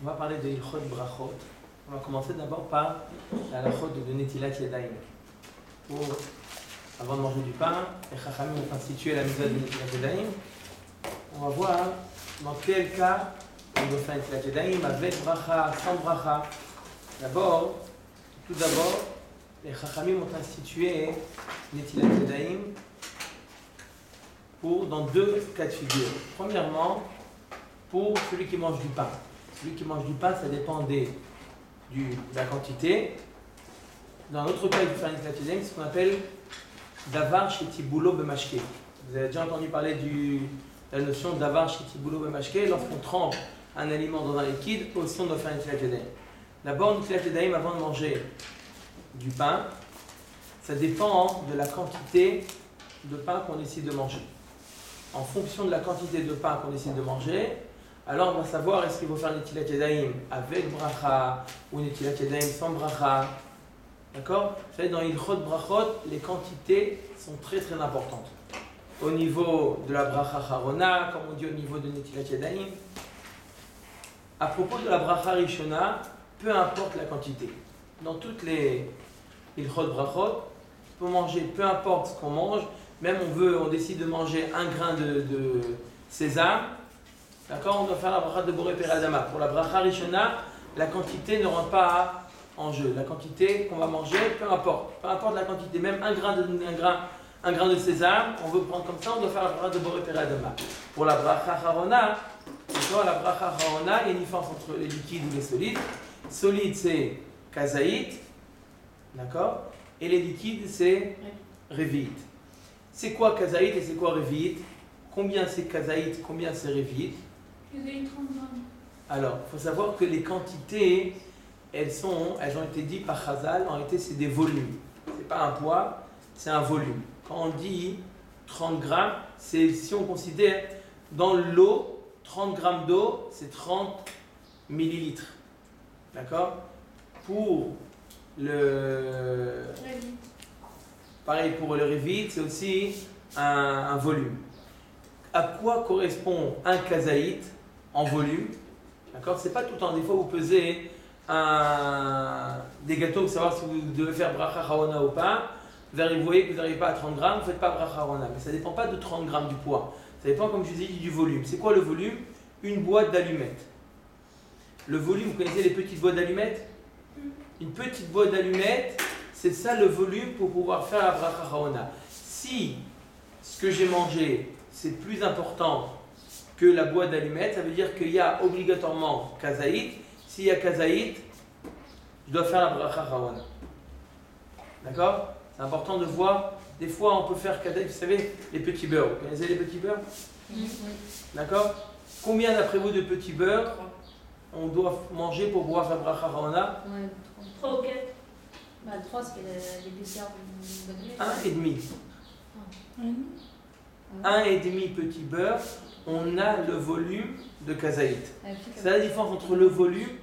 On va parler de Ilchot Brachot. On va commencer d'abord par la halachot de Netilat Yadayim. Avant de manger du pain, les Chachamim ont institué la mitzvah de Netilat Yadayim. On va voir dans quel cas on doit faire Netilat Yadayim, avec bracha, sans bracha. Tout d'abord, les Chachamim ont institué Netilat Yadayim dans deux cas de figure. Premièrement, pour celui qui mange du pain. Celui qui mange du pain, ça dépend de la quantité. Dans l'autre cas, il faut faire une Netilat Yadayim, c'est ce qu'on appelle Davar Shetibulo Bemashke. Vous avez déjà entendu parler de la notion Davar Shetibulo Bemashke. Lorsqu'on trempe un aliment dans un liquide, aussi on doit faire une Netilat Yadayim. D'abord, une Netilat Yadayim avant de manger du pain, ça dépend de la quantité de pain qu'on décide de manger. En fonction de la quantité de pain qu'on décide de manger, alors on va savoir est-ce qu'il faut faire une Netilat Yadayim avec bracha ou une Netilat Yadayim sans bracha. D'accord ? Vous savez, dans Ilchot Brachot, les quantités sont très très importantes. Au niveau de la bracha Harona, comme on dit au niveau de Netilat Yadayim. À propos de la bracha Rishona, peu importe la quantité. Dans toutes les Ilchot Brachot, on peut manger, peu importe ce qu'on mange, même on décide de manger un grain de sésame, d'accord, on doit faire la bracha de Boré Peradama. Pour la bracha Rishona, la quantité ne rentre pas en jeu. La quantité qu'on va manger, peu importe la quantité, même un grain de sésame, on veut prendre comme ça, on doit faire la bracha de Boré Peradama. Pour la bracha Harona, la bracha Harona, il y a une différence entre les liquides et les solides. Solide, c'est kazaït, d'accord, et les liquides, c'est révite. C'est quoi kazaït et c'est quoi révite? Combien c'est kazaït, combien c'est révite? Kazaït 30 grammes. Alors, il faut savoir que les quantités, elles ont été dites par Chazal, en réalité c'est des volumes. C'est pas un poids, c'est un volume. Quand on dit 30 grammes, c'est si on considère dans l'eau, 30 grammes d'eau, c'est 30 millilitres. D'accord? Pour le... Pareil pour le révite, c'est aussi un volume. À quoi correspond un kazaït en volume? D'accord? C'est pas tout le temps. Des fois, vous pesez des gâteaux pour savoir si vous devez faire bracha harona ou pas. Vous voyez que vous n'arrivez pas à 30 grammes, vous ne faites pas bracha harona. Mais ça ne dépend pas de 30 grammes du poids. Ça dépend, comme je vous ai dit, du volume. C'est quoi le volume? Une boîte d'allumettes. Le volume, vous connaissez les petites boîtes d'allumettes? Une petite boîte d'allumettes, c'est ça le volume pour pouvoir faire la bracha harona. Si ce que j'ai mangé, c'est plus important que la boîte d'allumettes, ça veut dire qu'il y a obligatoirement kazaït. S'il y a kazaït, je dois faire la bracha harona. D'accord? C'est important de voir. Des fois, on peut faire kazaït. Vous savez, les petits beurres. Vous connaissez les petits beurres? Oui. D'accord? Combien d'après vous de petits beurres on doit manger pour pouvoir faire bracha harona? 3 ou 4. 3, c'est l'épaisseur du baguette. 1,5. 1,5 petit beurre, on a le volume de kazaït. C'est la différence entre le volume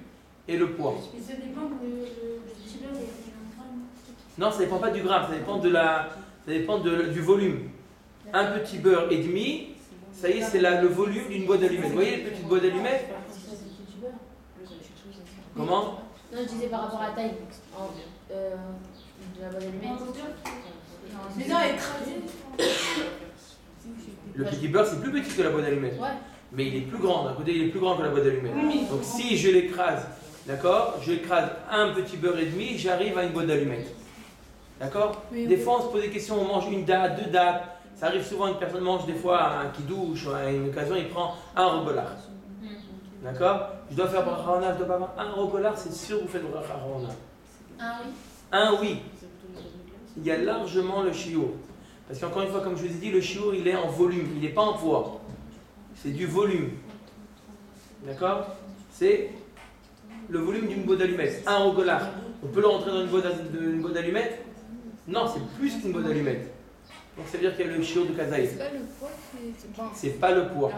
et le poids. Mais ça dépend du petit beurre et du gramme. Non, ça ne dépend pas du gramme, ça dépend du volume. Un petit beurre et demi, ça y est, c'est le volume d'une boîte d'allumettes. Vous voyez les petites boîtes d'allumettes? Comment? Non, je disais par rapport à la taille de la boîte d'allumettes. Mais non, écrasé. Le petit beurre, c'est plus petit que la boîte d'allumettes. Ouais. Mais il est plus grand, d'un côté il est plus grand que la boîte d'allumettes. Donc si je l'écrase, d'accord, je écrase un petit beurre et demi, j'arrive à une boîte d'allumettes. D'accord? Des fois on se pose des questions, on mange une date, 2 dates. Ça arrive souvent, une personne mange des fois un kidouche, à une occasion il prend un rogolar. D'accord? Je dois faire bracha harona, je dois pas avoir un rogolar, c'est sûr que vous faites bracha harona. Un oui. Il y a largement le shiur. Parce qu'encore une fois, comme je vous ai dit, le shiur il est en volume, il n'est pas en poids. C'est du volume. D'accord? C'est le volume d'une boîte d'allumettes. Un rogolar. On peut le rentrer dans une boîte d'allumettes? Non, c'est plus qu'une boîte d'allumettes. Donc ça veut dire qu'il y a le shiur de kazaït. C'est pas le poids, C'est pas le poids.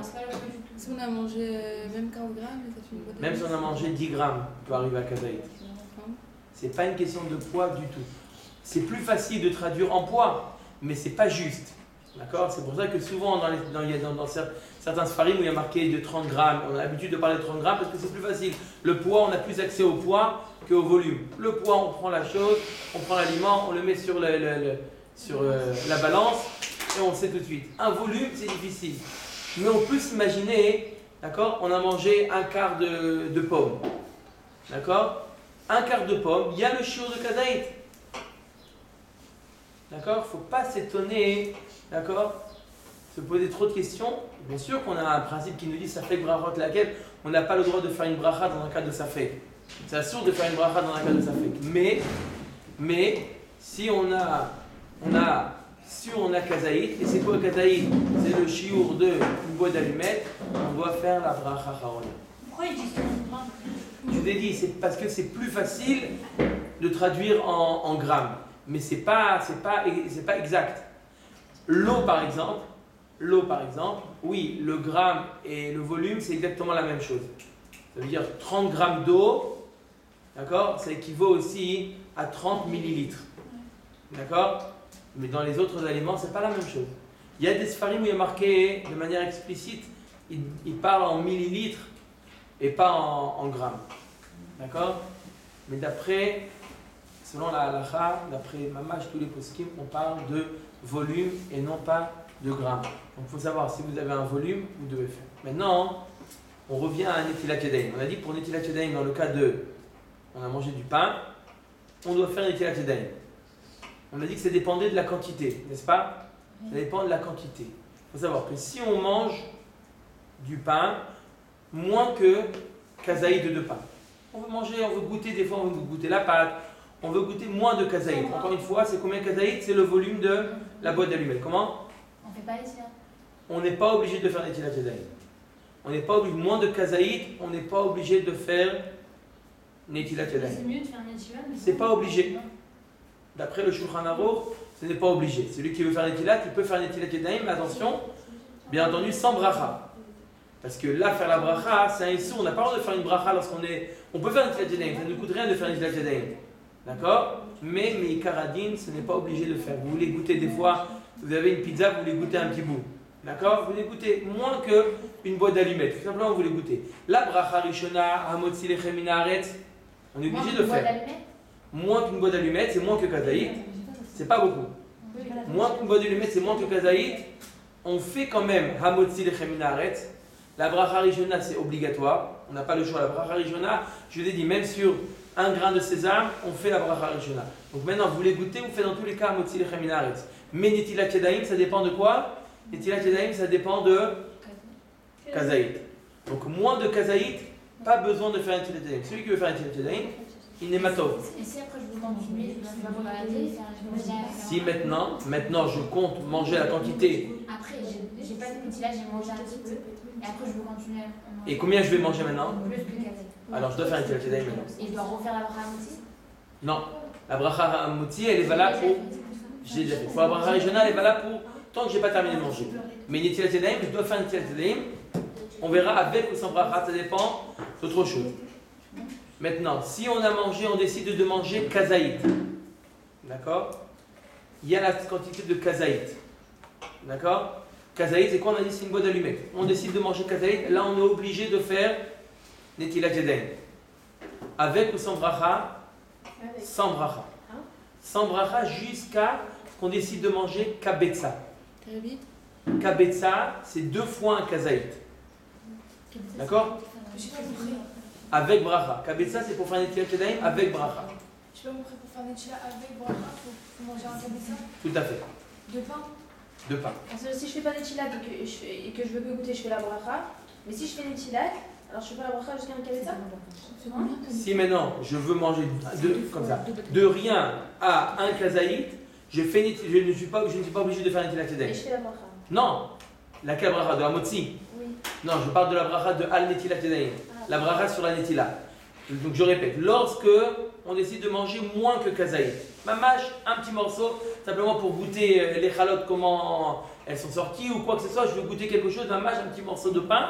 Si on a mangé même 15 grammes, ça fait une boîte de Même si on a mangé 10 grammes, on peut arriver à kazaït. C'est pas une question de poids du tout. C'est plus facile de traduire en poids, mais c'est pas juste. D'accord? C'est pour ça que souvent, certains sfarim où il y a marqué de 30 grammes. On a l'habitude de parler de 30 grammes parce que c'est plus facile. Le poids, on a plus accès au poids qu'au volume. Le poids, on prend la chose, on prend l'aliment, on le met sur la balance et on sait tout de suite. Un volume, c'est difficile. Mais on peut s'imaginer, d'accord, on a mangé un quart de pomme. D'accord? Un quart de pomme, il y a le shiur de kazaït. D'accord? Il ne faut pas s'étonner, d'accord? Se poser trop de questions. Bien sûr qu'on a un principe qui nous dit safek brachot laquelle on n'a pas le droit de faire une bracha dans un cas de safek. C'est assourd de faire une bracha dans un cas de safek. Mais si on a kazaït, et c'est quoi kazaït? C'est le shiur de une boîte d'allumettes, on doit faire la bracha harona. Pourquoi ils disent 30 grammes? Je vous ai dit, c'est parce que c'est plus facile de traduire en grammes. Mais c'est pas exact. L'eau par exemple, oui, le gramme et le volume, c'est exactement la même chose. Ça veut dire 30 grammes d'eau, d'accord, ça équivaut aussi à 30 millilitres. D'accord? Mais dans les autres aliments, c'est pas la même chose. Il y a des sfarim où il y a marqué de manière explicite, ils parlent en millilitres et pas en grammes. D'accord? Mais selon la halakha, d'après Mamash, tous les poskim, on parle de volume et non pas de grammes. Donc il faut savoir, si vous avez un volume, vous devez faire. Maintenant, on revient à Netilat Yadayim. On a dit que pour Netilat Yadayim, dans le cas on a mangé du pain, on doit faire Netilat Yadayim. On a dit que ça dépendait de la quantité, n'est-ce pas? Ça dépend de la quantité. Il faut savoir que si on mange du pain, moins que kazaïd de pain. On veut manger, on veut goûter, des fois on veut goûter la pâte, on veut goûter moins de kazaïd. Encore une fois, c'est combien kazaïd? C'est le volume de la boîte d'allumettes. Comment? On fait pas les siens. On n'est pas obligé de faire Netilat Yadayim. On n'est pas obligé, moins de kazaïd, on n'est pas obligé de faire Netilat Yadayim. C'est mieux de faire Netilat. C'est pas obligé. D'après le Shulchan Aruch, ce n'est pas obligé. Celui qui veut faire Netilat, il peut faire Netilat Yadayim, mais attention, bien entendu, sans bracha. Parce que là, faire la bracha, c'est un issur. On n'a pas le droit de faire une bracha lorsqu'on est. On peut faire Netilat Yadayim, ça ne coûte rien de faire Netilat Yadayim. D'accord? Mais Karadin, ce n'est pas obligé de faire. Vous voulez goûter des fois, vous avez une pizza, vous voulez goûter un petit bout. D'accord? Vous voulez goûter moins qu'une boîte d'allumettes. Tout simplement, vous voulez goûter. La bracha rishona, hamotzi lechem min haaretz, on est obligé de faire. Moins qu'une boîte d'allumettes, c'est moins que kazaït. C'est pas beaucoup. Moins qu'une boîte d'allumettes, c'est moins que kazaït. On fait quand même hamotzi lechem min haaretz. La bracha rishona, c'est obligatoire. On n'a pas le choix. La bracha rishona, je vous ai dit, même sur un grain de sésame, on fait la bracha rishona. Donc maintenant, vous voulez goûter, vous faites dans tous les cas hamotzi lechem min haaretz. Mais netilat yadayim, ça dépend de quoi? Netilat yadayim, ça dépend de kazaït. Donc moins de kazaït, pas besoin de faire netilat yadayim. Celui qui veut faire netilat yadayim, il n'est matov. Et si après je veux continuer, je vais regarder. Si maintenant je compte manger la quantité. Après, j'ai pas de petit là, j'ai mangé un petit peu. Et après, je veux continuer. Et combien je vais manger maintenant? Plus que kazaït. Alors je dois faire netilat yadayim maintenant. Et je dois refaire la bracha hamotzi? Non. La bracha hamotzi, elle est valable pour. J'ai déjà fait. Pour la bracha rishona, elle est valable pour tant que j'ai pas terminé de manger. Mais netilat yadayim, je dois faire netilat yadayim. On verra avec ou sans bracha, ça dépend d'autre chose. Maintenant, si on a mangé, on décide de manger kazaït. D'accord? Il y a la quantité de kazaït. D'accord? Kazaït, c'est quoi? On a dit c'est une boîte d'allumettes. On décide de manger kazaït. Là, on est obligé de faire netilat yadayim. Avec ou sans bracha? Sans bracha. Sans bracha jusqu'à ce qu'on décide de manger kabetza. Kabetza, c'est 2 fois un kazaït. D'accord? Avec bracha. Kabetza, c'est pour faire netilat yadayim avec bracha. Je peux me montrer pour faire Netilat avec bracha, pour manger un kabetza? Tout à fait. De pain? De pain. Parce que si je fais pas Netilat et que je veux que goûter, je fais la bracha. Mais si je fais Netilat, alors je fais pas la bracha jusqu'à un kabetza? Si maintenant je veux manger comme ça, de rien à un kazaït, je ne suis pas obligé de faire netilat Et je yadayim. fais la bracha. Non, laquelle bracha? De la motzi? Oui. Non, je parle de la bracha de al netilat yadayim. La bracha sur la netila. Donc je répète, lorsque on décide de manger moins que kazaït, mamash, un petit morceau, simplement pour goûter les chalotes, comment elles sont sorties ou quoi que ce soit, je veux goûter quelque chose, mamash, un petit morceau de pain.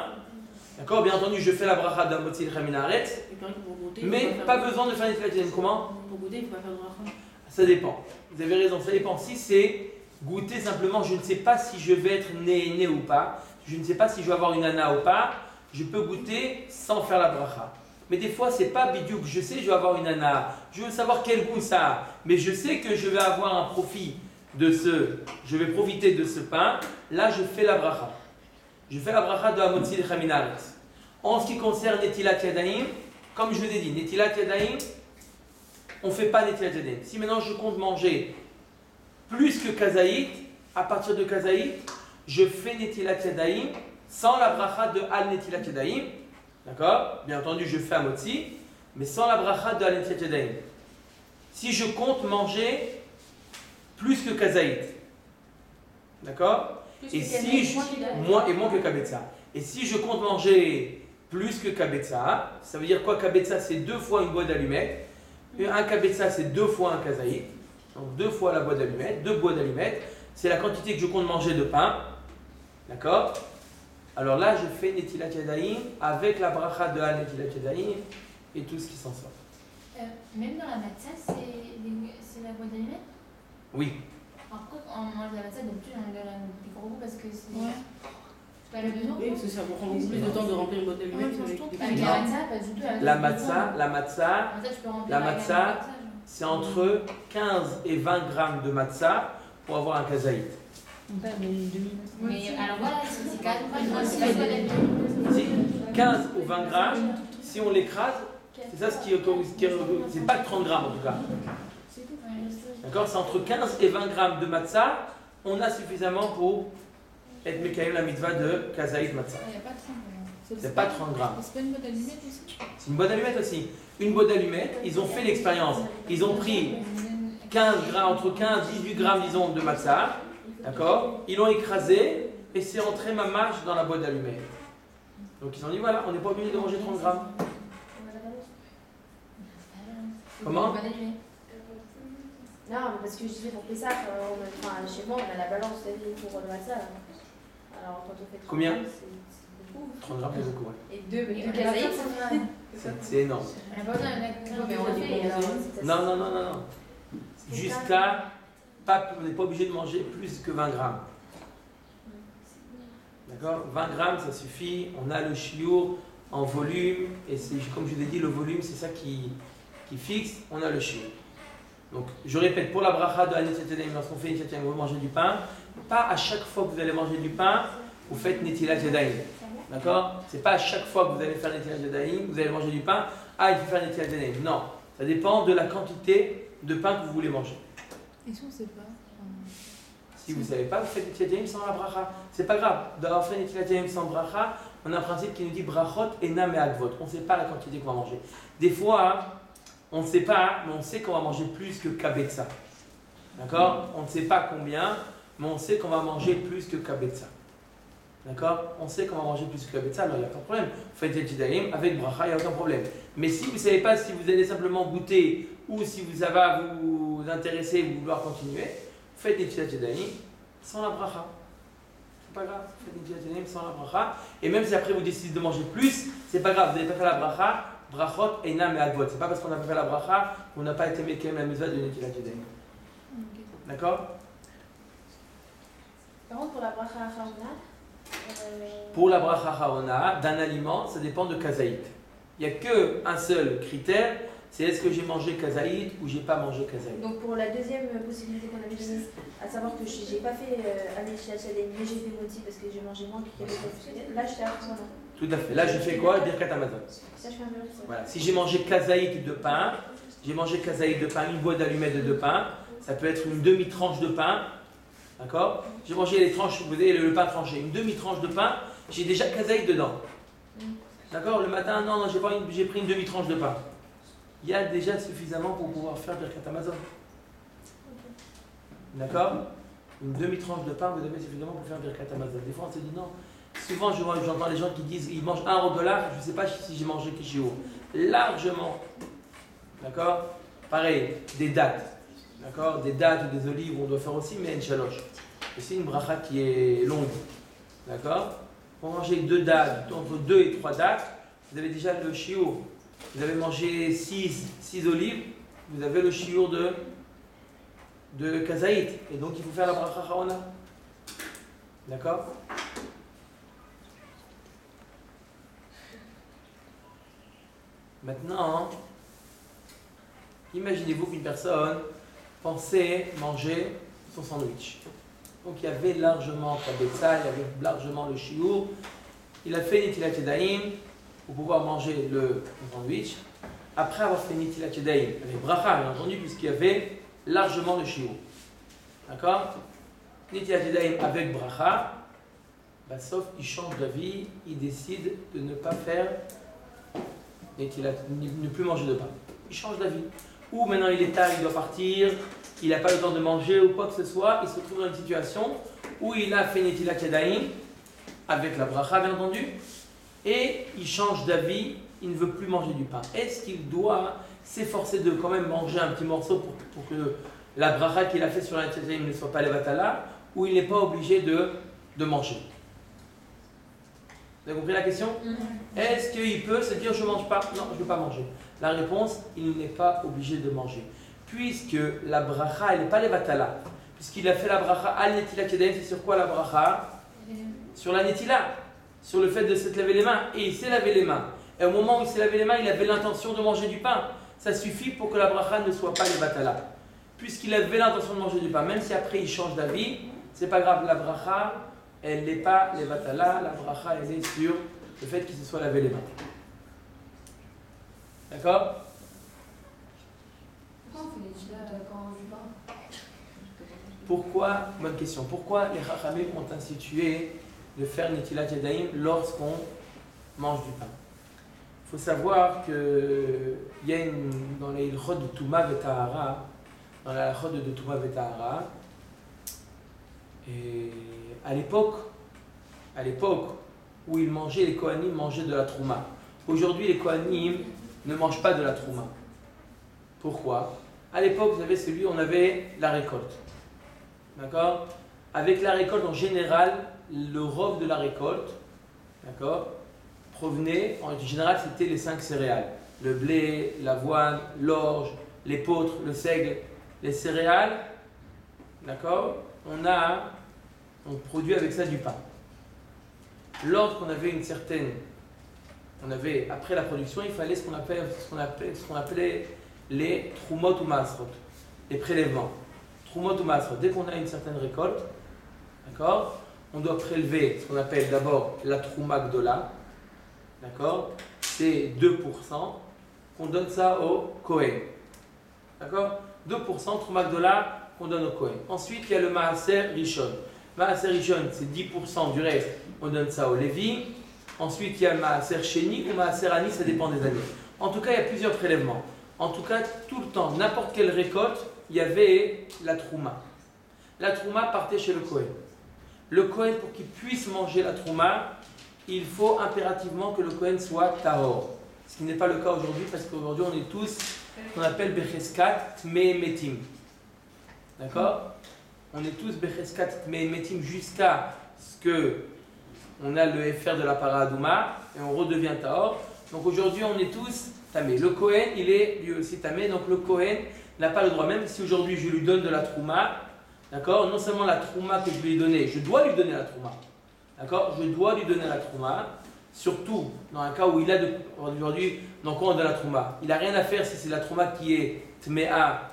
D'accord? Bien entendu, je fais la bracha de motzi lechem min haaretz, mais pas besoin de faire netilat yadayim. Comment? Pour goûter, il faut pas faire de bracha. Ça dépend. Vous avez raison, ça dépend. Si c'est goûter simplement, je ne sais pas si je vais être né ou pas, je ne sais pas si je vais avoir une ana ou pas, je peux goûter sans faire la bracha. Mais des fois, c'est pas bidiouk. Je sais que je vais avoir une ana. Je veux savoir quel goût ça a. Mais je sais que je vais avoir un profit je vais profiter de ce pain. Là, je fais la bracha. Je fais la bracha de Hamotzi de Chaminaretz. En ce qui concerne Netilat Yadayim, comme je vous ai dit, Netilat Yadayim, on ne fait pas Netilat Yadayim. Si maintenant je compte manger plus que Kazaït, à partir de Kazaït, je fais Netilat Yadayim sans la bracha de Al Netilat Yadayim. D'accord? Bien entendu, je fais Hamotzi, mais sans la bracha de Al Netilat Yadayim. Si je compte manger plus que Kazaït, d'accord? Et si moins que Kabetza. Et si je compte manger plus que Kabetza, ça veut dire quoi? Kabetza, c'est 2 fois une boîte d'allumettes. Un Kabetza, c'est 2 fois un Kazaït. Donc 2 fois la boîte d'allumettes, 2 boîtes d'allumettes. C'est la quantité que je compte manger de pain. D'accord? Alors là, je fais Netilat Yadayim avec la bracha de Al Netilat Yadayim et tout ce qui s'en sort. Même dans la matzah, c'est la boîte d'allumettes? Oui. Alors pourquoi on mange la matzah d'habitude on a des gros goûts parce que c'est. Ouais. C'est pas la besoin? Oui, parce que ça prend beaucoup plus de temps de remplir une boîte d'allumettes avec Avec la matzah, pas du tout. La matzah, La matzah, c'est entre 15 et 20 grammes de matzah pour avoir un kazaït. Mais alors voilà, c'est 4 grammes, c'est pas une boîte d'allumettes. Si 15 ou 20 grammes, si on l'écrase, c'est ça c'est pas que 30 grammes en tout cas. D'accord? C'est entre 15 et 20 grammes de matzah, on a suffisamment pour être Mekayem la mitzvah de kazaït matzah. Il n'y a pas 30 grammes. C'est pas 30 grammes. C'est pas une boîte d'allumettes aussi? C'est une boîte d'allumettes aussi. Une boîte d'allumettes, ils ont fait l'expérience. Ils ont pris 15 grammes, entre 15 et 18 grammes, disons, de matzah. D'accord? Ils l'ont écrasé et c'est entré ma marche dans la boîte d'allumettes. Donc ils ont dit voilà, on n'est pas obligé de manger 30 grammes. Comment? Non, mais parce que je disais pour Pessah, chez moi, on a la balance pour le matzah. Alors quand on fait 30 Combien? grammes, c'est beaucoup. 30 grammes, c'est beaucoup, ouais. Et 2 kazaït, C'est énorme. On a pas besoin mais on dit Non. Jusqu'à, on n'est pas obligé de manger plus que 20 grammes. D'accord? 20 grammes, ça suffit. On a le chiour en volume. Et c'est, comme je vous ai dit, le volume, c'est ça qui fixe. On a le chiour. Donc, je répète, pour la bracha de Netilat Yadayim, lorsqu'on fait Netilat Yadayim, vous mangez du pain. Pas à chaque fois que vous allez manger du pain, vous faites Netilat Yadayim. D'accord? C'est pas à chaque fois que vous allez faire Netilat Yadayim, vous allez manger du pain. Ah, il faut faire Netilat Yadayim. Non. Ça dépend de la quantité de pain que vous voulez manger. Et si on ne sait pas? Si vous ne savez pas, vous faites Netilat Yadayim sans la bracha. C'est pas grave. D'avoir fait Netilat Yadayim sans bracha, on a un principe qui nous dit brachot et nam et agvot. On ne sait pas la quantité qu'on va manger. Des fois, on ne sait pas, mais on sait qu'on va manger plus que kabetza. D'accord? On ne sait pas combien, mais on sait qu'on va manger plus que kabetza. D'accord? On sait qu'on va manger plus que kabetza, alors il n'y a pas de problème. Vous faites Netilat Yadayim avec bracha, il n'y a aucun problème. Mais si vous ne savez pas si vous allez simplement goûter ou si ça va vous intéresser et vous vouloir continuer, faites Netilat Yadayim sans la bracha. C'est pas grave, faites Netilat Yadayim sans la bracha. Et même si après vous décidez de manger plus, c'est pas grave, vous n'avez pas fait la bracha. Brachot et nam et agvot. C'est pas parce qu'on n'a pas fait la bracha qu'on n'a pas été Mekayem la mitzvah de Netilat Yadayim. D'accord? Par contre, pour la bracha acharona, Pour la bracha acharona, d'un aliment, ça dépend de kazaït. Il n'y a qu'un seul critère, c'est est-ce que j'ai mangé kazaït ou j'ai pas mangé kazaït. donc pour la deuxième possibilité qu'on avait donnée, à savoir que j'ai pas fait Netilat Yadayim, mais j'ai fait moti parce que j'ai mangé moins que Kabetza. Là, j'étais à acharona. Tout à fait. Là, je fais quoi? Birkat Hamazon. Ça, je fais un peu ça. Voilà. Si j'ai mangé kazaït de pain, une boîte d'allumettes de 2 pains, ça peut être une demi-tranche de pain. D'accord? J'ai mangé les tranches, vous voyez, le pain tranché, une demi-tranche de pain, j'ai déjà kazaït dedans. D'accord? Le matin, non, j'ai pris une demi-tranche de pain. Il y a déjà suffisamment pour pouvoir faire Birkat Hamazon. D'accord? Une demi-tranche de pain, vous avez suffisamment pour faire Birkat Hamazon. Des fois, on se dit non. Souvent, j'entends les gens qui disent ils mangent $1, je ne sais pas si j'ai mangé Kishio. Largement. D'accord? Pareil, des dattes. D'accord? Des dattes ou des olives, on doit faire aussi, mais une chaloche. C'est une bracha qui est longue. D'accord? Pour manger 2 dattes, entre 2 et 3 dattes, vous avez déjà le chiour. Vous avez mangé 6 olives, vous avez le chiour de kazaït. Et donc, il faut faire la bracha charona. D'accord? Maintenant, imaginez-vous qu'une personne pensait manger son sandwich. Donc il y avait largement Kabetza, il y avait largement le shiur. Il a fait Netilat Yadayim pour pouvoir manger le sandwich. Après avoir fait Netilat Yadayim, avec bracha bien entendu, puisqu'il y avait largement le shiur. D'accord? Netilat Yadayim avec bracha, sauf il change d'avis, il décide de ne pas faire ne plus manger de pain. Il change d'avis. Ou maintenant il est tard, il doit partir, il n'a pas le temps de manger ou quoi que ce soit, il se trouve dans une situation où il a fait Netilat Yadayim avec la bracha bien entendu, et il change d'avis, il ne veut plus manger du pain. Est-ce qu'il doit s'efforcer de quand même manger un petit morceau pour que la bracha qu'il a fait sur la Netilat Yadayim ne soit pas levatala, ou il n'est pas obligé de manger? Vous avez compris la question? Est-ce qu'il peut se dire je ne mange pas? Non, je ne veux pas manger. La réponse, il n'est pas obligé de manger. Puisque la bracha, elle n'est pas levatala. Puisqu'il a fait la bracha al netilat yadayim, c'est sur quoi la bracha? Sur la netila. Sur le fait de se laver les mains. Et il s'est lavé les mains. Et au moment où il s'est lavé les mains, il avait l'intention de manger du pain. Ça suffit pour que la bracha ne soit pas levatala. Puisqu'il avait l'intention de manger du pain, même si après il change d'avis, c'est pas grave, la bracha, elle n'est pas levatala, la bracha, elle est sur le fait qu'il se soit lavé les mains. D'accord? Pourquoi on fait les chila quand on mange du pain? Pourquoi, bonne question, pourquoi les Chachamim ont institué de faire Netilat Yadayim lorsqu'on mange du pain? Il faut savoir qu'il y a dans les Ilchot de Touma Vetahara, dans la Ilchot de Touma Vetahara, et à l'époque où ils mangeaient, les Kohanim mangeaient de la Trouma. Aujourd'hui, les Kohanim ne mangent pas de la Trouma. Pourquoi? À l'époque, vous savez, on avait la récolte. D'accord? Avec la récolte, en général, le rov de la récolte, d'accord, provenait, en général, c'était les 5 céréales. Le blé, l'avoine, l'orge, l'épeautre, le seigle, les céréales, d'accord? On produit avec ça du pain. Lorsqu'on avait après la production, il fallait ce qu'on appelait les trumot ou masrot, les prélèvements. Trumot ou masrot, dès qu'on a une certaine récolte, d'accord, on doit prélever ce qu'on appelle d'abord la trouma gdola, d'accord, c'est 2%, qu'on donne ça au Kohen, d'accord, 2% trouma gdola qu'on donne au Kohen. Ensuite, il y a le maaser rishon. Maaser rishon, c'est 10% du reste, on donne ça au Lévi. Ensuite, il y a le maaser sheni ou maaser ani, ça dépend des années. En tout cas, il y a plusieurs prélèvements. En tout cas, tout le temps, n'importe quelle récolte, il y avait la trouma. La trouma partait chez le Kohen. Le Kohen, pour qu'il puisse manger la trouma, il faut impérativement que le Kohen soit tahor. Ce qui n'est pas le cas aujourd'hui, parce qu'aujourd'hui, on est tous ce qu'on appelle becheskat tmei metim. D'accord? On est tous becheskat tmei metim jusqu'à ce que on a le FR de la paradouma et on redevient tahor. Donc aujourd'hui, on est tous tamé. Le Kohen, il est lui aussi tamé, donc le Kohen n'a pas le droit, même si aujourd'hui je lui donne de la trouma, d'accord, non seulement la trouma que je lui ai donnée, je dois lui donner la trouma, d'accord, je dois lui donner la trouma, surtout dans un cas où il a aujourd'hui, dans quoi on donne la trouma, il n'a rien à faire si c'est la trouma qui est tméa,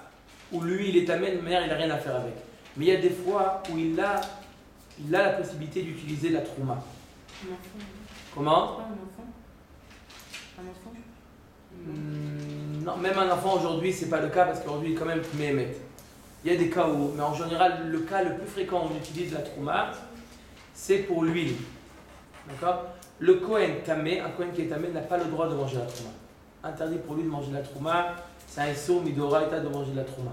ou lui il est tamé, de manière il n'a rien à faire avec. Mais il y a des fois où il a la possibilité d'utiliser la trouma. Un enfant. Comment? Pas un enfant. Un enfant. Non, même un enfant aujourd'hui, c'est pas le cas parce qu'aujourd'hui, il est quand même méhémet. Il y a des cas où, mais en général, le cas le plus fréquent où on utilise la trouma, c'est pour l'huile. D'accord? Le Kohen tamé, un Kohen qui est tamé, n'a pas le droit de manger la trouma. Interdit pour lui de manger la trouma, c'est un issur midoraita de manger la trouma.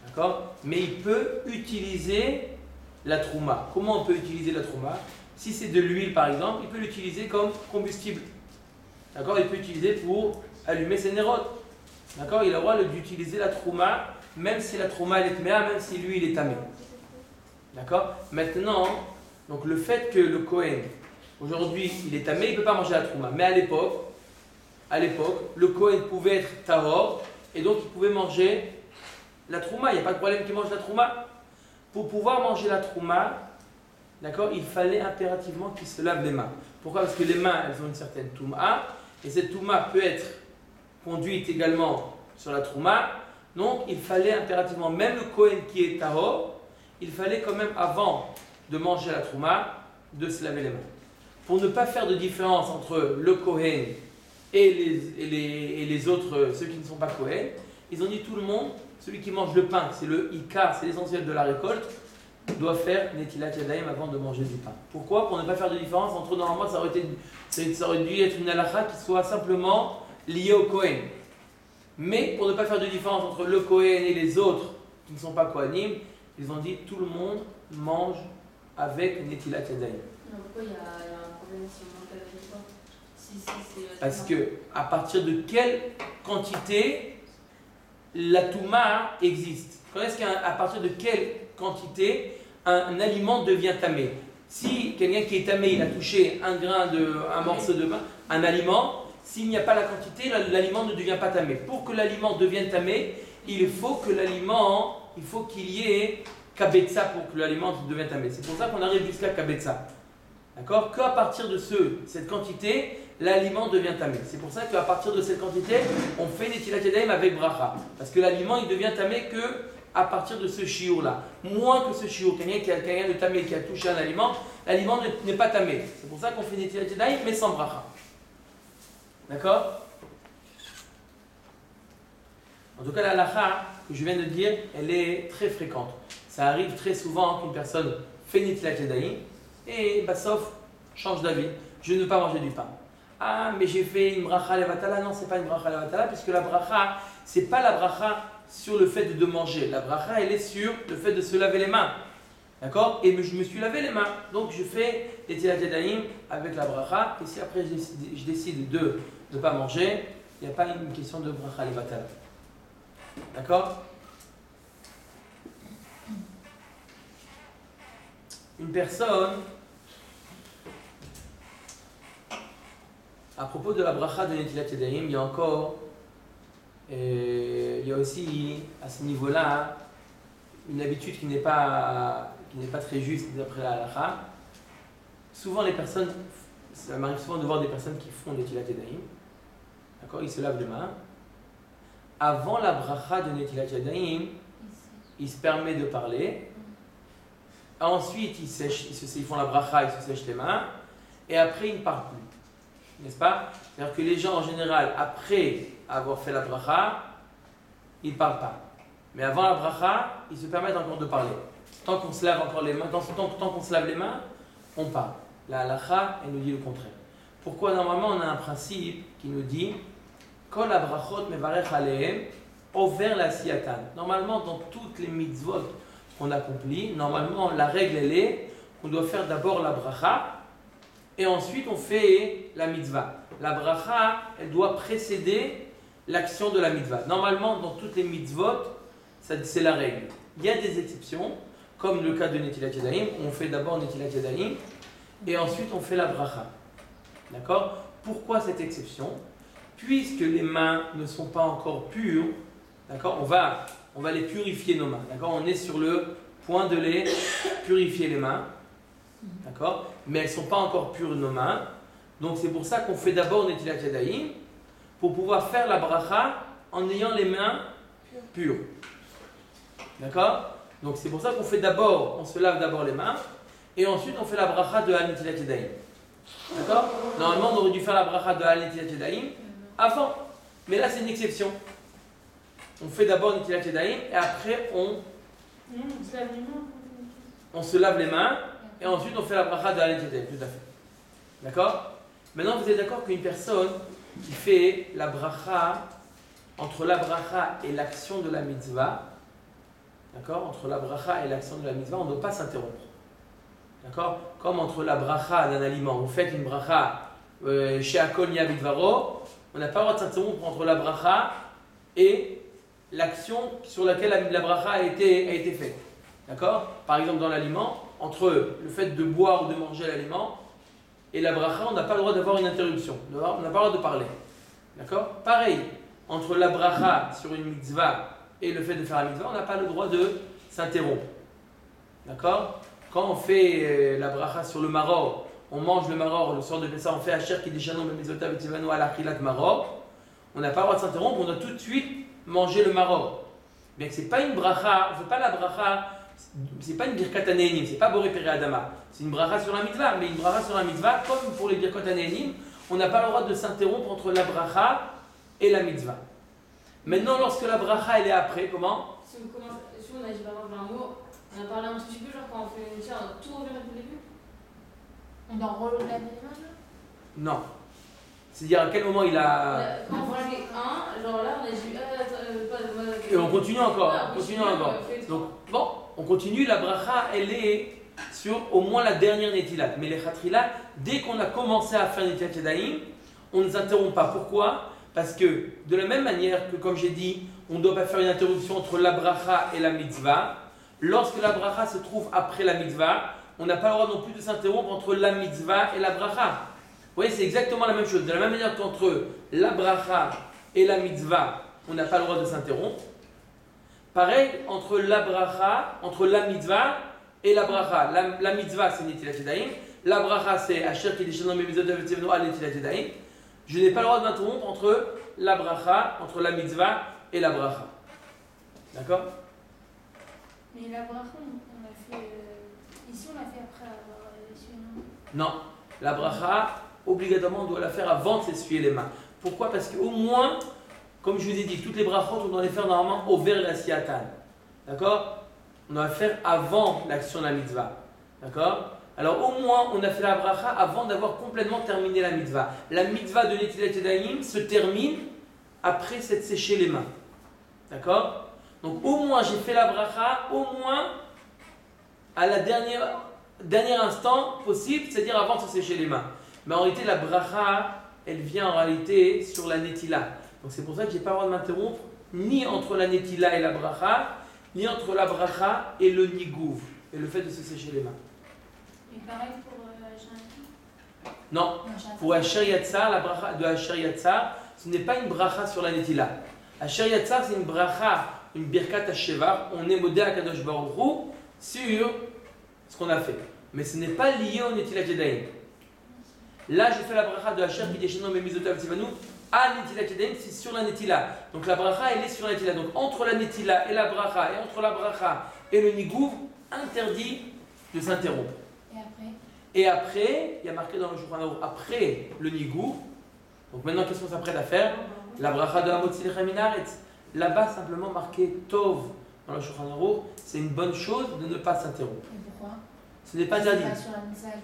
D'accord? Mais il peut utiliser la trouma. Comment on peut utiliser la trouma? Si c'est de l'huile par exemple, il peut l'utiliser comme combustible. D'accord? Il peut l'utiliser pour allumer ses nérotes. D'accord? Il a le droit d'utiliser la trouma, même si la trouma elle est tméa, même si lui il est tamé. D'accord? Maintenant, donc le fait que le Kohen, aujourd'hui il est tamé, il ne peut pas manger la trouma. Mais à l'époque, le Kohen pouvait être tahor, et donc il pouvait manger la trouma. Il n'y a pas de problème qu'il mange la trouma. Pour pouvoir manger la trouma, d'accord, il fallait impérativement qu'il se lave les mains. Pourquoi? Parce que les mains, elles ont une certaine touma, et cette touma peut être conduite également sur la trouma. Donc il fallait impérativement, même le Kohen qui est tahor, il fallait quand même avant de manger la trouma, de se laver les mains. Pour ne pas faire de différence entre le Kohen et les autres, ceux qui ne sont pas Kohen, ils ont dit tout le monde, celui qui mange le pain, c'est le Ika, c'est l'essentiel de la récolte, doit faire Netilat Yadayim avant de manger du pain. Pourquoi? Pour ne pas faire de différence entre, normalement, ça aurait dû être une halakha qui soit simplement liée au Kohen. Mais pour ne pas faire de différence entre le Kohen et les autres qui ne sont pas Kohanim, ils ont dit tout le monde mange avec Netilat Yadayim. Pourquoi il y a un problème si on mange avec quoi? Parce que à partir de quelle quantité la touma existe? Quand est-ce qu'à partir de quelle quantité un aliment devient tamé? Si quelqu'un qui est tamé, il a touché un morceau de pain, un aliment, s'il n'y a pas la quantité, l'aliment ne devient pas tamé. Pour que l'aliment devienne tamé, il faut qu'il y ait kabetza pour que l'aliment devienne tamé. C'est pour ça qu'on arrive jusqu'à kabetza. D'accord? Qu'à partir de cette quantité, l'aliment devient tamé. C'est pour ça qu'à partir de cette quantité, on fait Netilat Yadayim avec bracha. Parce que l'aliment, il devient tamé que à partir de ce shiur-là. Moins que ce shiur, quelqu'un de tamé qui a touché un aliment, l'aliment n'est pas tamé. C'est pour ça qu'on fait Netilat Yadayim, mais sans bracha. D'accord? En tout cas, la halakha que je viens de dire, elle est très fréquente. Ça arrive très souvent qu'une personne fait Netilat Yadayim et sauf change d'avis. Je ne veux pas manger du pain. Ah, mais j'ai fait une bracha levatala. Non, c'est pas une bracha levatala, puisque la bracha, c'est pas la bracha sur le fait de manger. La bracha, elle est sur le fait de se laver les mains. D'accord? Et je me suis lavé les mains. Donc je fais Netilat Yadayim avec la bracha. Et si après je décide de ne pas manger, il n'y a pas une question de bracha levatala. D'accord? Une personne, à propos de la bracha de Netilat Yadayim, il y a aussi à ce niveau-là une habitude qui n'est pas très juste d'après la halakha. Souvent ça m'arrive souvent de voir des personnes qui font Netilat Yadayim. D'accord, ils se lavent les mains. Avant la bracha de Netilat Yadayim, il se permet de parler. Ensuite, ils font la bracha, ils se sèchent les mains. Et après, ils ne parlent plus. N'est-ce pas? C'est-à-dire que les gens, en général, après avoir fait la bracha, ils ne parlent pas. Mais avant la bracha, ils se permettent encore de parler. Tant qu'on se lave encore les mains, tant qu'on se lave les mains, on parle. La halakha, elle nous dit le contraire. Pourquoi? Normalement, on a un principe qui nous dit Kol abrachot mevarech alehem over la siyatan. Normalement, dans toutes les mitzvot qu'on accomplit, normalement, la règle, elle est qu'on doit faire d'abord la bracha et ensuite on fait la mitzvah. La bracha, elle doit précéder l'action de la mitzvah. Normalement, dans toutes les mitzvot, c'est la règle. Il y a des exceptions, comme le cas de Netilat Yadayim, on fait d'abord Netilat Yadayim et ensuite on fait la bracha. D'accord? Pourquoi cette exception? Puisque les mains ne sont pas encore pures, d'accord, on va les purifier nos mains. D'accord? On est sur le point de les purifier les mains. D'accord? Mais elles ne sont pas encore pures nos mains. Donc c'est pour ça qu'on fait d'abord Netilat Yadayim pour pouvoir faire la bracha en ayant les mains pures. D'accord? Donc c'est pour ça qu'on fait d'abord, on se lave d'abord les mains et ensuite on fait la bracha de Netilat Yadayim. D'accord? Normalement on aurait dû faire la bracha de Netilat Yadayim avant. Mais là c'est une exception. On fait d'abord Netilat Yadayim et après on se lave les mains et ensuite on fait la bracha de Netilat Yadayim. Tout à fait. D'accord? Maintenant vous êtes d'accord qu'une personne qui fait la bracha, entre la bracha et l'action de la mitzvah, d'accord? Entre la bracha et l'action de la mitzvah, on ne doit pas s'interrompre. D'accord? Comme entre la bracha d'un aliment, vous faites une bracha chez Akol Nia Bidvaro, on n'a pas le droit de s'interrompre entre la bracha et l'action sur laquelle la bracha a été faite. D'accord? Par exemple, dans l'aliment, entre le fait de boire ou de manger l'aliment et la bracha, on n'a pas le droit d'avoir une interruption. On n'a pas le droit de parler. D'accord? Pareil, entre la bracha sur une mitzvah et le fait de faire la mitzvah, on n'a pas le droit de s'interrompre. D'accord? Quand on fait la bracha sur le maror, on mange le maror, le soir de Pessah, on fait Asher Kiddishanu Bemizotav Etivanu Ala Achilat Maror, on n'a pas le droit de s'interrompre, on doit tout de suite manger le maror. Bien que ce n'est pas une bracha, on ne fait pas la bracha, c'est pas une birkat hanehenim, c'est pas boré peri adama, c'est une bracha sur la mitzvah, mais une bracha sur la mitzvah, comme pour les birkat hanehenim, on n'a pas le droit de s'interrompre entre la bracha et la mitzvah. Maintenant, lorsque la bracha elle est après, comment? Si on a dit par exemple un mot, on a parlé un tout petit peu, genre quand on fait une émission, on doit tout revenir au début. On doit relever la même. Non. C'est-à-dire à quel moment il a. Quand on fait un, genre là on a dit Et on continue encore, Ouais, on continue encore. on fait Donc, bon, on continue, la bracha elle est sur au moins la dernière netilat. Mais les khatrila, dès qu'on a commencé à faire netilat yadayim, on ne s'interrompt pas. Pourquoi? Parce que de la même manière que, comme j'ai dit, on ne doit pas faire une interruption entre la bracha et la mitzvah, lorsque la bracha se trouve après la mitzvah, on n'a pas le droit non plus de s'interrompre entre la mitzvah et la bracha. Vous voyez, c'est exactement la même chose. De la même manière qu'entre la bracha et la mitzvah, on n'a pas le droit de s'interrompre. Pareil, entre la bracha, entre la mitzvah et la bracha. La mitzvah, c'est Netilat Yadayim. La bracha, c'est Asher Kidishanom Memizot Avetzevno Al Netilat Yadayim. Je n'ai pas le droit de m'interrompre entre la bracha, entre la mitzvah et la bracha. D'accord? Mais la bracha, on l'a fait. Ici, on l'a fait après avoir essuyé les mains. Non, la bracha, obligatoirement, on doit la faire avant de s'essuyer les mains. Pourquoi? Parce qu'au moins, comme je vous ai dit, toutes les brachot, on doit les faire normalement au vers la siatan. D'accord? On doit le faire avant l'action de la mitzvah. D'accord? Alors au moins, on a fait la bracha avant d'avoir complètement terminé la mitzvah. La mitzvah de Netilat Yadayim se termine après s'être séché les mains. D'accord? Donc au moins, j'ai fait la bracha, au moins à la dernier instant possible, c'est-à-dire avant de se sécher les mains. Mais en réalité, la bracha, elle vient en réalité sur la netila. Donc c'est pour ça que je n'ai pas le droit de m'interrompre ni entre la netila et la bracha, ni entre la bracha et le nigouv, et le fait de se sécher les mains. Et pareil pour Shana. Non, pour Asher Yatzar, la bracha de Asher Yatzar, ce n'est pas une bracha sur la netila. Asher Yatzar, c'est une bracha, une birkat hashevar, on est modé à Kadosh Baruch Hu sur ce qu'on a fait. Mais ce n'est pas lié au Netilat Yadayim. Là, je fais la bracha de Asher Kideshenom Memizot Avetzevno à Netilat Yadayim, c'est sur la netila. Donc la bracha, elle est sur la netila. Donc entre la netila et la bracha, et entre la bracha et le nigouv, interdit de s'interrompre. Et après? Et après, il y a marqué dans le Shulchan Aruch, après le nigouv. Donc maintenant, qu'est-ce qu'on s'apprête à faire? La bracha de Hamotzi Lechem min haaretz. Là-bas, simplement marqué Tov dans le Shulchan Aruch, c'est une bonne chose de ne pas s'interrompre. Et pourquoi? Ce n'est pas interdit. C'est pas sur la mitzvah, genre.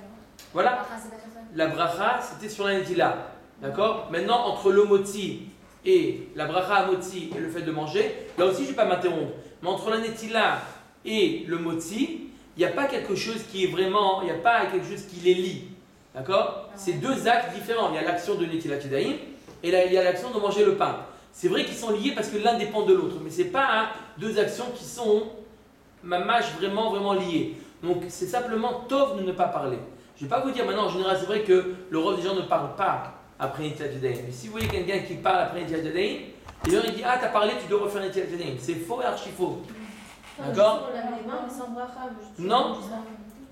Voilà. La bracha, c'est pas sur ça. La bracha, c'était sur la netila. D'accord? Maintenant, entre le motzi et la bracha à motzi et le fait de manger, là aussi, je ne vais pas m'interrompre. Mais entre la netila et le motzi, il n'y a pas quelque chose qui est vraiment, il n'y a pas quelque chose qui les lie. D'accord? C'est deux actes différents. Il y a l'action de Netilat Yadayim et là, il y a l'action de manger le pain. C'est vrai qu'ils sont liés parce que l'un dépend de l'autre, mais ce n'est pas deux actions qui sont mamash vraiment, vraiment liées. Donc, c'est simplement tov de ne pas parler. Je ne vais pas vous dire maintenant, en général, c'est vrai que le rôle des gens ne parle pas après Netilat Yadayim. Mais si vous voyez quelqu'un qui parle après Netilat Yadayim, et il dit ah, t'as parlé, tu dois refaire Netilat Yadayim. C'est faux et archi faux. D'accord? On lave les mains, mais sans bracha. Non.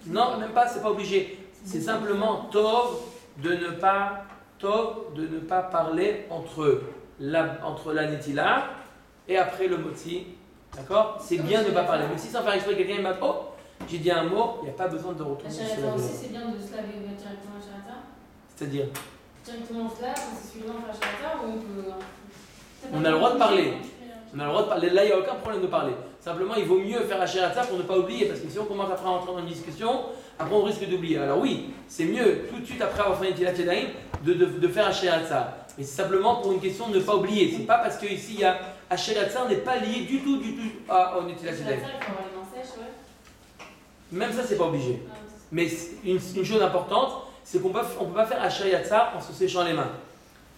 Non, même pas, c'est pas obligé. C'est simplement tov de ne pas parler entre la netila et après le motzi. D'accord? C'est bien de ne pas parler. Mais si sans faire exprès, quelqu'un m'a dit oh, j'ai dit un mot, il n'y a pas besoin de retourner sur la aussi, c'est bien de se laver directement à Shabbat. C'est-à-dire, Directement on se lave, on s'essuie les mains à Shabbat, ou on peut. on a le droit de parler. On a le droit de parler. Là, il n'y a aucun problème de parler. Simplement, il vaut mieux faire la shirata pour ne pas oublier. Parce que si on commence après à entrer dans une discussion, après on risque d'oublier. Alors oui, c'est mieux tout de suite après avoir fait une Netilat Yadayim de faire la shirata. Mais c'est simplement pour une question de ne pas oublier. C'est pas parce qu'ici il y a la shirata, on n'est pas lié du tout au Netilat Yadayim. Même ça, c'est pas obligé. Mais une chose importante, c'est qu'on ne peut pas faire Asher Yatzar en se séchant les mains.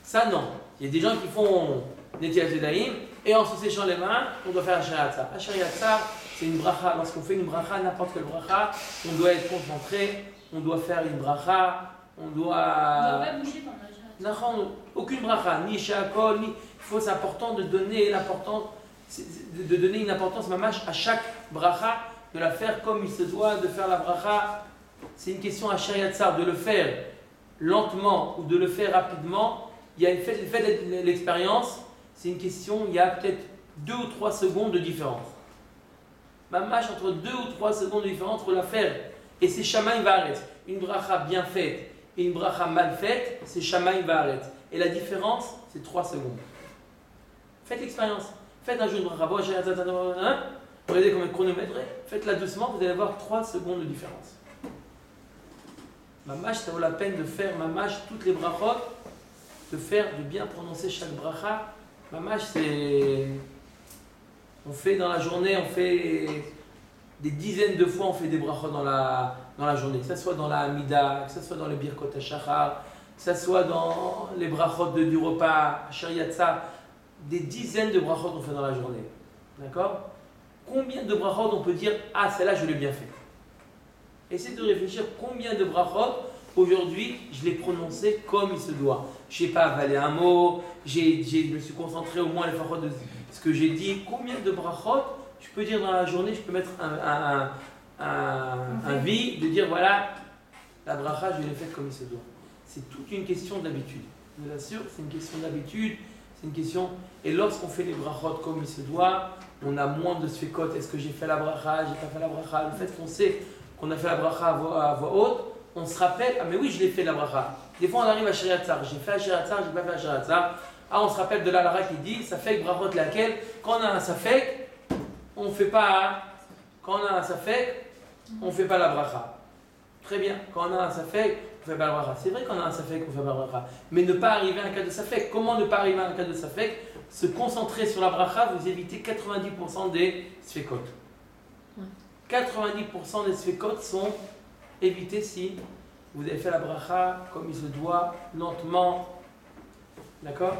Ça, non. Il y a des gens qui font Netilat Yadayim et en se séchant les mains, on doit faire Asher Yatzar. Asher Yatzar, c'est une bracha. Lorsqu'on fait une bracha, n'importe quelle bracha, on doit être concentré, on doit faire une bracha, on doit. On doit pas bouger pendant la Shana. Non, aucune bracha, ni shakol, ni. C'est important de donner l'importance, de donner une importance mamash à chaque bracha, de la faire comme il se doit, de faire la bracha. C'est une question à Asher Yatzar, de le faire lentement ou de le faire rapidement, il y a fait l'expérience, c'est une question, il y a peut-être 2 ou 3 secondes de différence. Mamash, entre 2 ou 3 secondes de différence entre l'affaire et c'est Shamaim Vaaretz. Une bracha bien faite et une bracha mal faite, c'est Shamaim Vaaretz. Et la différence, c'est 3 secondes. Faites l'expérience. Faites un jour une bracha. Regardez combien de chronomètres. Faites-la doucement, vous allez avoir 3 secondes de différence. Mamash, ça vaut la peine de faire Mamash toutes les brachot, de bien prononcer chaque bracha. Mamash, c'est. On fait dans la journée, on fait des dizaines de fois, on fait des brachot dans la journée. Que ce soit dans la Hamida, que ce soit dans les Birkot HaShachar, que ce soit dans les brachot du repas, Shariatza, des dizaines de brachot on fait dans la journée. D'accord? Combien de brachot on peut dire « Ah, celle-là, je l'ai bien fait ». Essayez de réfléchir combien de brachot, aujourd'hui, je l'ai prononcé comme il se doit. Je n'ai pas avalé un mot, je me suis concentré au moins les brachot de ce que j'ai dit. Combien de brachot, je peux dire dans la journée, je peux mettre un vi, de dire voilà, la bracha, je l'ai faite comme il se doit. C'est toute une question d'habitude. Je vous assure, c'est une question d'habitude, c'est une question. Et lorsqu'on fait les brachot comme il se doit, on a moins de sfekot. Est-ce que j'ai fait la bracha, j'ai pas fait la bracha? Le fait qu'on sait qu'on a fait la bracha à voix haute, on se rappelle, ah mais oui, je l'ai fait la bracha. Des fois, on arrive à Shariatzar, j'ai fait à Shariatzar, j'ai pas fait à Shariatzar. Ah, on se rappelle de l'Alara qui dit, safek brachot laquelle, quand on a un safek, on fait pas. Quand on a un safek, on fait pas la bracha. Très bien. Quand on a un safek, on fait pas la bracha. C'est vrai qu'on a un safek, on fait pas la bracha. Mais ne pas arriver à un cas de safek. Comment ne pas arriver à un cas de safek? Se concentrer sur la bracha, vous évitez 90% des sfekot. 90% des sfekot sont évités si vous avez fait la bracha comme il se doit, lentement. D'accord?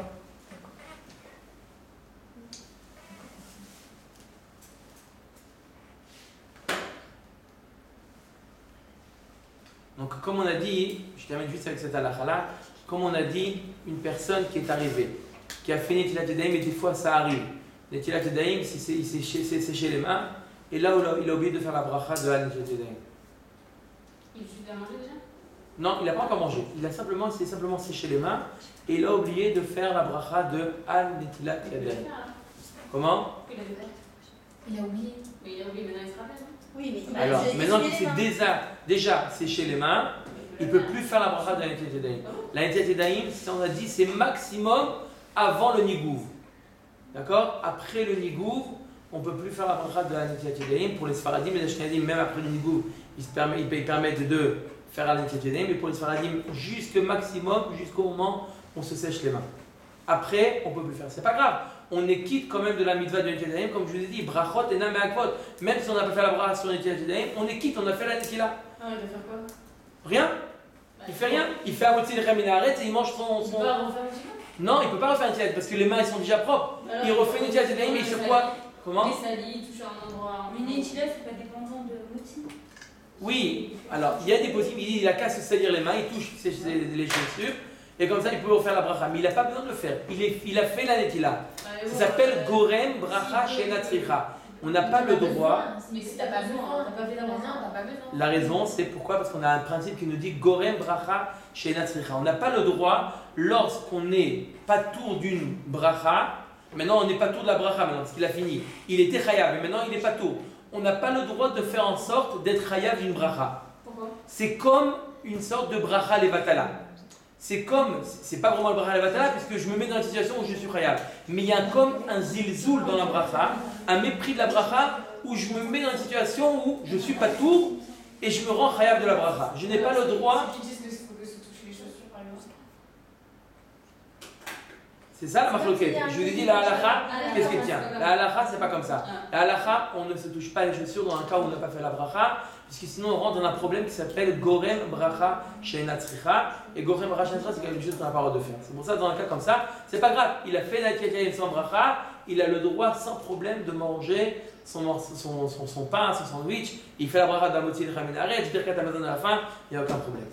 Donc, comme on a dit, je termine juste avec cette halakha-là, comme on a dit, une personne qui est arrivée, qui a fait Netilat Yadayim, et des fois ça arrive. Netilat Yadayim, il s'est séché les mains, et là il a oublié de faire la bracha de Al Netilat Yadayim. Il a mangé déjà? Non, il n'a pas encore mangé. Il s'est simplement séché les mains, et il a oublié de faire la bracha de Al Netilat Yadayim. Comment? Il a oublié. Mais il a oublié, maintenant il se rappelle, non? Oui, mais Alors, maintenant qu'il s'est déjà séché les mains, il ne peut plus faire la bracha de la Netilat Yadayim. La Netilat Yadayim, on a dit, c'est maximum avant le nigouv. D'accord? Après le nigouv, on ne peut plus faire la bracha de la Netilat Yadayim. Pour les Sfaradim et les Ashkenadim, même après le nigouv, ils permettent de faire la Netilat Yadayim. Mais pour les Sfaradim, jusqu'au maximum, jusqu'au moment où on se sèche les mains. Après, on ne peut plus faire. C'est pas grave. On est quitte quand même de la mitzvah de Netilat Yadayim, comme je vous ai dit, brachot et nameakvot. Même si on n'a pas fait la bracha sur Netilat Yadayim, on est quitte, on a fait la Netilat. Ah, il va faire quoi? Rien. Il fait rien. Il fait à moitié de Reminaret et il mange son. Il peut pas refaire un petit peu? Non, il ne peut pas refaire un Netilat parce que les mains ils sont déjà propres. Il refait une Netilat Yadayim et sur quoi? Comment? Il salit, il touche à un endroit. Mais Netilat, c'est pas dépendant de l'outil. Oui, alors il y a des possibilités, il a qu'à se salir les mains, il touche les chaussures et comme ça il peut refaire la bracha. Mais il n'a pas besoin de le faire. Il a fait la Netilat. Ça s'appelle Gorem Bracha She'ena Tzricha. On n'a pas le droit. Mais si t'as pas besoin, t'as pas fait la bracha, t'as pas besoin. La raison, c'est pourquoi? Parce qu'on a un principe qui nous dit Gorem Bracha She'ena Tzricha. On n'a pas le droit, lorsqu'on n'est pas tour d'une bracha, maintenant on n'est pas tour de la bracha, maintenant, parce qu'il a fini. Il était chayav, mais maintenant il n'est pas tour. On n'a pas le droit de faire en sorte d'être chayav d'une bracha. Pourquoi? C'est comme une sorte de bracha levatala. C'est pas vraiment le bracha levatala, puisque je me mets dans la situation où je suis chayav. Mais il y a comme un zilzoul dans la bracha, un mépris de la bracha, où je me mets dans une situation où je suis pas tour et je me rends chayav de la bracha. Je n'ai pas le droit. Ceux qui disent qu'il faut que se toucher les chaussures, par exemple. C'est ça la machloket. Je vous ai dit la halakha, qu'est-ce qui tient? La halakha, c'est pas comme ça. La halakha, on ne se touche pas les chaussures dans un cas où on n'a pas fait la bracha, puisque sinon on rentre dans un problème qui s'appelle Gorem Bracha She'ena Tzricha. Et Gorem Bracha She'ena Tzricha, c'est quelque chose qu'on n'a pas le droit de faire. C'est pour ça que dans un cas comme ça, c'est pas grave. Il a fait la Netilat Yadayim sans bracha, il a le droit sans problème de manger son pain, son sandwich. Il fait la bracha d'Amotzi de Chaminaret, Birkat Hamazon à la fin, il n'y a aucun problème.